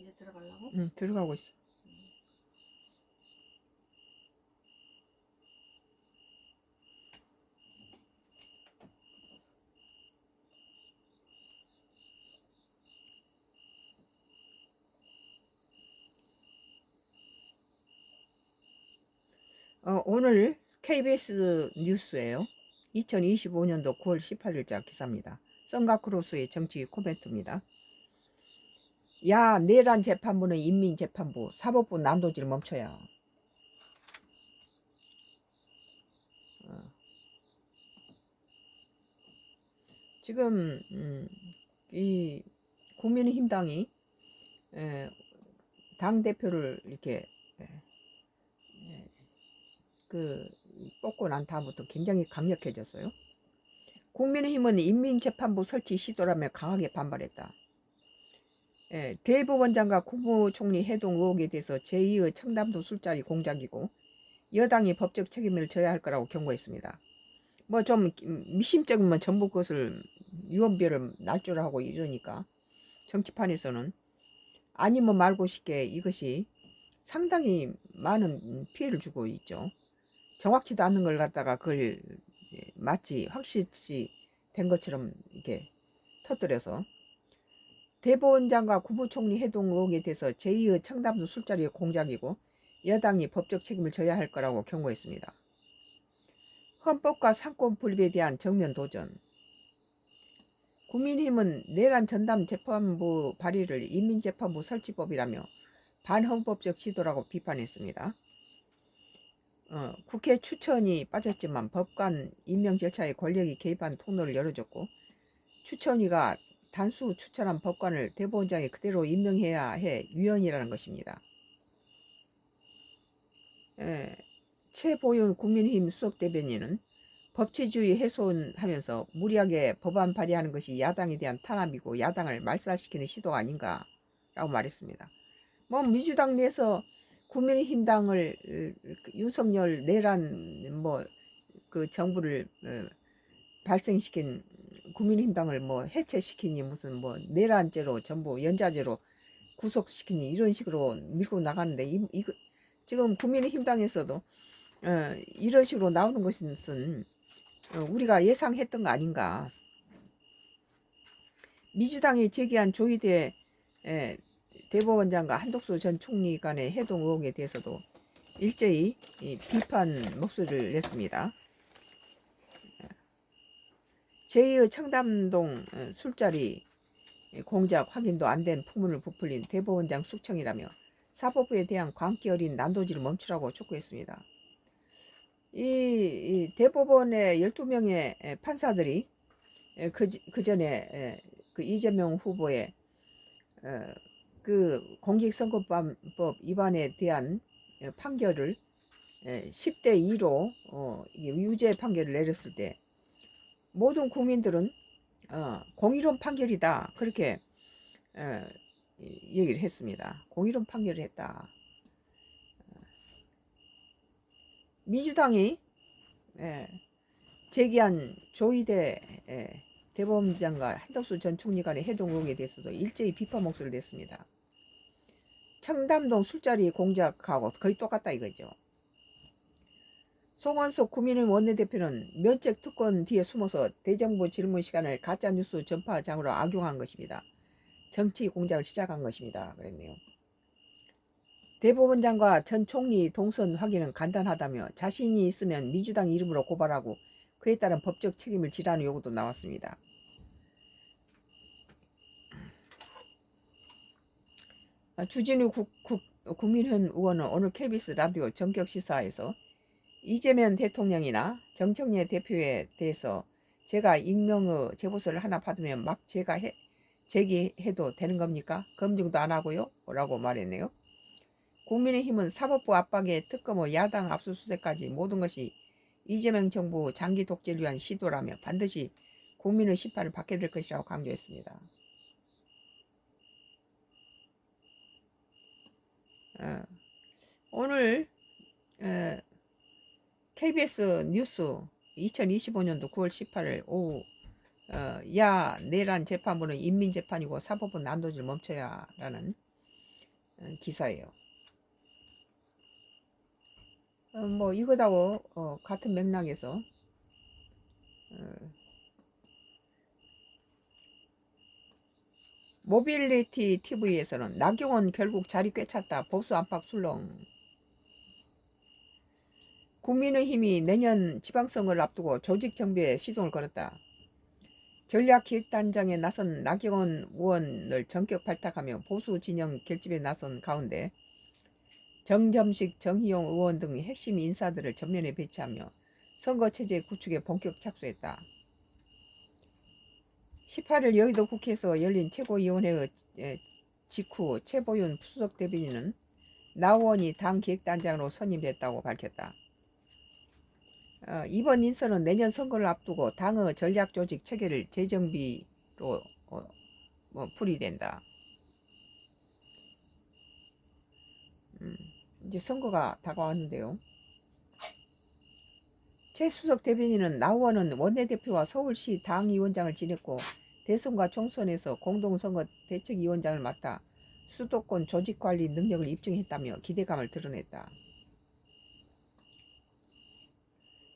이제 들어가려고? 응, 들어가고 있어. 오늘 KBS 뉴스예요. 2025년도 9월 18일자 기사입니다. 선가크로스의 정치 코멘트입니다. 야, 내란 재판부는 인민재판부, 사법부 난도질 멈춰야. 지금 이 국민의힘당이 당 대표를 이렇게 뽑고 난 다음부터 굉장히 강력해졌어요. 국민의힘은 인민재판부 설치 시도라며 강하게 반발했다. 대법원장과 국무총리 해동 의혹에 대해서 제2의 청담도 술자리 공작이고 여당이 법적 책임을 져야 할 거라고 경고했습니다. 뭐 좀 미심쩍으면 전부 그것을 유언비어를 날조하고 이러니까 정치판에서는 아니면 말고 싶게 이것이 상당히 많은 피해를 주고 있죠. 정확치도 않은 걸 갖다가 그걸 마치 확실시 된 것처럼 이렇게 터뜨려서 대법원장과 국무총리 해동 의혹에 대해서 제2의 청담도 술자리의 공작이고 여당이 법적 책임을 져야 할 거라고 경고했습니다. 헌법과 상권 분립에 대한 정면 도전. 국민힘은 내란 전담 재판부 발의를 인민재판부 설치법이라며 반헌법적 시도라고 비판했습니다. 국회 추천이 빠졌지만 법관 임명 절차에 권력이 개입한 통로를 열어줬고 추천위가 단수 추천한 법관을 대법원장이 그대로 임명해야 해 위헌이라는 것입니다. 최보윤 국민의힘 수석대변인은 법치주의 훼손하면서 무리하게 법안 발의하는 것이 야당에 대한 탄압이고 야당을 말살시키는 시도가 아닌가라고 말했습니다. 뭐 민주당 내에서 국민의힘당을 윤석열 내란 그 정부를 발생시킨 국민의힘당을 뭐 해체시키니 무슨 뭐 내란죄로 전부 연좌죄로 구속시키니 이런 식으로 밀고 나가는데 이거 지금 국민의힘당에서도 이런 식으로 나오는 것은 우리가 예상했던 거 아닌가. 민주당이 제기한 조희대 대법원장과 한덕수 전 총리 간의 해동 의혹에 대해서도 일제히 비판 목소리를 냈습니다. 제2의 청담동 술자리 공작 확인도 안 된 풍문을 부풀린 대법원장 숙청이라며 사법부에 대한 광기 어린 난도질을 멈추라고 촉구했습니다. 이 대법원의 12명의 판사들이 그 전에 그 이재명 후보의 그 공직선거법 위반에 대한 판결을 10대 2로 유죄 판결을 내렸을 때 모든 국민들은 공의로운 판결이다 그렇게 얘기를 했습니다. 공의로운 판결을 했다. 민주당이 제기한 조희대 대법원장과 한덕수 전 총리 간의 해동 의혹에 대해서도 일제히 비판 목소리를 냈습니다. 청담동 술자리 공작하고 거의 똑같다 이거죠. 송원석 국민의힘 원내대표는 면책 특권 뒤에 숨어서 대정부 질문 시간을 가짜뉴스 전파장으로 악용한 것입니다. 정치 공작을 시작한 것입니다. 그랬네요. 대법원장과 전 총리 동선 확인은 간단하다며 자신이 있으면 민주당 이름으로 고발하고 그에 따른 법적 책임을 지라는 요구도 나왔습니다. 주진우 국민의힘 의원은 오늘 KBS 라디오 전격시사에서 이재명 대통령이나 정청래 대표에 대해서 제가 익명의 제보서를 하나 받으면 막 제가 제기해도 되는 겁니까? 검증도 안 하고요? 라고 말했네요. 국민의힘은 사법부 압박에 특검의 야당 압수수색까지 모든 것이 이재명 정부 장기 독재를 위한 시도라며 반드시 국민의 심판을 받게 될 것이라고 강조했습니다. 오늘 KBS 뉴스 2025년도 9월 18일 오후 야 내란 재판부는 인민재판이고 사법부 난도질 멈춰야 라는 기사예요. 뭐 이거다워 같은 맥락에서 모빌리티 TV에서는 나경원 결국 자리 꿰찼다. 보수 안팎 술렁. 국민의힘이 내년 지방선거를 앞두고 조직 정비에 시동을 걸었다. 전략기획단장에 나선 나경원 의원을 전격 발탁하며 보수 진영 결집에 나선 가운데 정점식, 정희용 의원 등 핵심 인사들을 전면에 배치하며 선거체제 구축에 본격 착수했다. 18일 여의도 국회에서 열린 최고위원회의 직후 최보윤 수석 대변인은 나 의원이 당 기획단장으로 선임됐다고 밝혔다. 이번 인선은 내년 선거를 앞두고 당의 전략조직 체계를 재정비로 풀이된다. 이제 선거가 다가왔는데요. 최 수석 대변인은 나 의원은 원내대표와 서울시 당위원장을 지냈고 대선과 총선에서 공동선거 대책위원장을 맡아 수도권 조직관리 능력을 입증했다며 기대감을 드러냈다.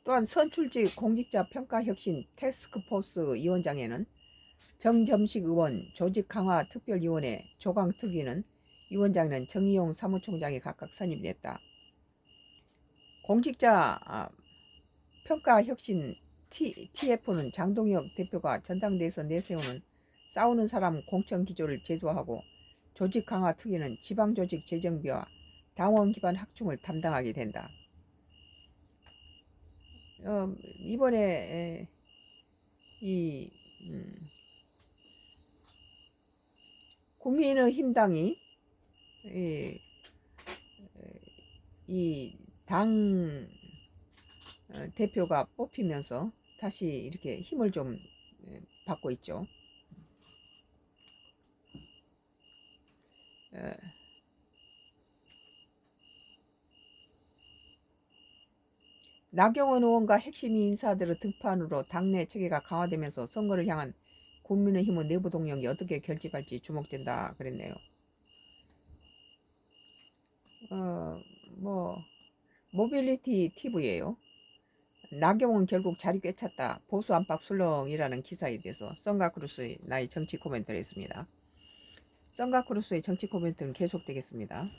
또한 선출직 공직자평가혁신 태스크포스 위원장에는 정점식 의원, 조직강화특별위원회 조강특위는 위원장에는 정의용 사무총장이 각각 선임됐다. 공직자 평가혁신 TF는 장동혁 대표가 전당대회에서 내세우는 싸우는 사람 공천기조를 제도하고 조직강화특위는 지방조직 재정비와 당원 기반 확충을 담당하게 된다. 이번에 이 국민의힘당이 이 당 대표가 뽑히면서 다시 이렇게 힘을 좀 받고 있죠. 나경원 의원과 핵심 인사들의 등판으로 당내 체계가 강화되면서 선거를 향한 국민의힘의 내부 동력이 어떻게 결집할지 주목된다 그랬네요. 모빌리티 TV예요. 나경원 결국 자리 꿰찼다. 보수 안팎 술렁이라는 기사에 대해서 썬가크루스의 나의 정치 코멘트를 했습니다. 썬가크루스의 정치 코멘트는 계속되겠습니다.